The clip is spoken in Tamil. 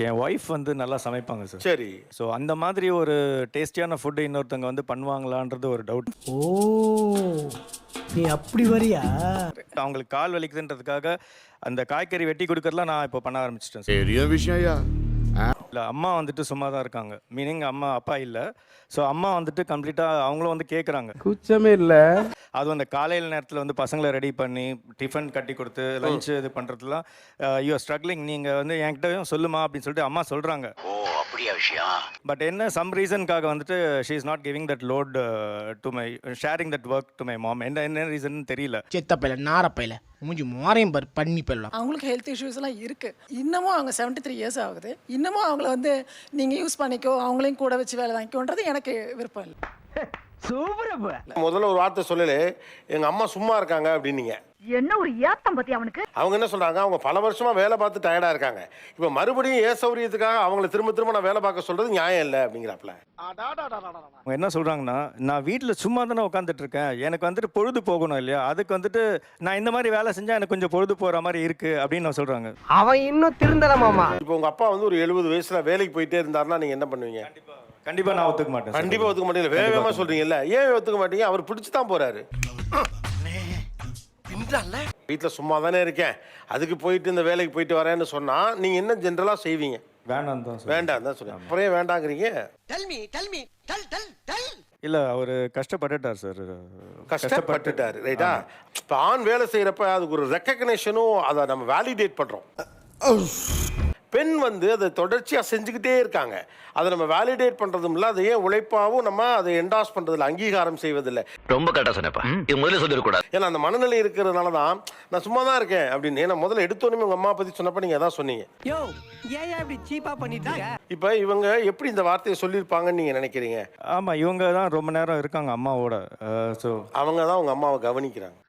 என் ஒய்ஃப் வந்து நல்லா சமைப்பாங்க சார். சரி. ஸோ அந்த மாதிரி ஒரு டேஸ்டியான ஃபுட் இன்னொருத்தவங்க வந்து பண்ணுவாங்களான்றது ஒரு டவுட். ஓ, நீ அப்படி வரியா? அவங்களுக்கு கால் வலிக்குதுன்றதுக்காக அந்த காய்கறி வெட்டி கொடுக்கறதுலாம் நான் இப்போ பண்ண ஆரம்பிச்சிட்டேன் சார். பெரிய விஷயம்யா. இல்லை, அம்மா வந்துட்டு சும்மா தான் இருக்காங்க. மீனிங் அம்மா அப்பா இல்லை. ஸோ அம்மா வந்துட்டு கம்ப்ளீட்டாக அவங்களும் வந்து கேட்குறாங்க. குச்சமே இல்ல. அதுவும் அந்த காலையில் நேரத்தில் வந்து பசங்களை ரெடி பண்ணி டிஃபன் கட்டி கொடுத்து லஞ்ச் இது பண்ணுறதுலாம் யூ ஆர் ஸ்ட்ரகிளிங், நீங்கள் வந்து என்கிட்டயும் சொல்லுமா அப்படின்னு சொல்லிட்டு அம்மா சொல்கிறாங்க. ஓ அப்படியா விஷயம். பட் என்ன சம் ரீசனுக்காக வந்துட்டு she is not giving that load to my sharing that work to my mom. என்ன ரீசன் தெரியல. செத்தப்பையில நாரப்பையில மூஞ்சி மாறையும் பார் பண்ணி போயிடலாம். அவங்களுக்கு ஹெல்த் இஷ்யூஸ் எல்லாம் இருக்கு. இன்னமும் அவங்க 73 இயர்ஸ் ஆகுது. இன்னமும் அவங்கள வந்து நீங்க யூஸ் பண்ணிக்கோ, அவங்களையும் கூட வச்சு வேலை வாங்கிக்கோன்றது எனக்கு விருப்பம் இல்லை. முதல்ல ஒரு வார்த்தை சொல்லல, எங்க அம்மா சும்மா இருக்காங்க அப்படின்னீங்க. என்ன ஒரு ஏத்தம் பத்தி அவனுக்கு. அவங்க என்ன சொல்றாங்க, அவங்க பல வருஷமா வேலை பார்த்து டயர்டா இருக்காங்க. இப்ப மறுபடியும் சௌரியத்துக்காக அவங்கள திரும்ப திரும்ப நான் வேலை பார்க்க சொல்றது நியாயம் இல்லை அப்படிங்கிறாப்ல. அவங்க என்ன சொல்கிறாங்கன்னா, நான் வீட்டில் சும்மா தானே உட்காந்துட்டு இருக்கேன், எனக்கு வந்துட்டு பொழுது போகணும் இல்லையா, அதுக்கு வந்துட்டு நான் இந்த மாதிரி வேலை செஞ்சால் எனக்கு கொஞ்சம் பொழுது போகிற மாதிரி இருக்குது அப்படின்னு நான் சொல்கிறாங்க. அவன் இன்னும் திருந்தலமாமா. இப்போ உங்க அப்பா வந்து ஒரு 70 வயசுல வேலைக்கு போயிட்டே இருந்தாருன்னா நீங்க என்ன பண்ணுவீங்க? கண்டிப்பாக நான் ஒத்துக்க மாட்டேன். கண்டிப்பா ஒத்துக்க மாட்டீங்க. வேகமா சொல்றீங்கல்ல, ஏன் ஒத்துக்க மாட்டீங்க? அவர் பிடிச்சு தான் போறாரு. வீட்டில் சும்மா தானே இருக்கேன், அதுக்கு போயிட்டு இந்த வேலைக்கு போயிட்டு வரேன்னு சொன்னா நீங்க என்ன ஜென்ரலா செய்வீங்க? வேண்டாம் தான் சார். வேண்டாம் தான் சொல்லுங்க. அப்புறம் வேண்டாங்கிறீங்க. இல்லை, அவர் கஷ்டப்பட்டுட்டார் சார். கஷ்டப்பட்டுட்டாரு, ரைட்டா? இப்போ ஆண் வேலை செய்யறப்ப அதுக்கு ஒரு ரெக்கக்னேஷனும் அதை நம்ம வேலிடேட் பண்றோம். பெண் வந்து அதை தொடர்ச்சியா செஞ்சுக்கிட்டே இருக்காங்க. அதை நம்ம வேலிடேட் பண்றதும் இல்லை, அதை ஏன் உழைப்பாவும் நம்ம அதை என்டாஸ் பண்றதில்லை, அங்கீகாரம் செய்வதில்லை. ரொம்ப கரெக்டா சொன்னப்பா. இது முதல்ல சொல்லிடக்கூடாது. ஏன்னா அந்த மனநிலை இருக்கிறதுனால தான் நான் சும்மா தான் இருக்கேன் அப்படின்னு. ஏன்னா முதல்ல எடுத்தோன்னே உங்க அம்மா பத்தி சொன்னப்ப நீங்க அதான் சொன்னீங்க. யோ, ஏன் இப்படி சீப்பா பண்ணிட்டு இருக்க? இப்போ இவங்க எப்படி இந்த வார்த்தையை சொல்லியிருப்பாங்கன்னு நீங்க நினைக்கிறீங்க? ஆமாம், இவங்க தான் ரொம்ப நேரம் இருக்காங்க அம்மாவோட. ஸோ அவங்க தான் உங்க அம்மாவை கவனிக்கிறாங்க.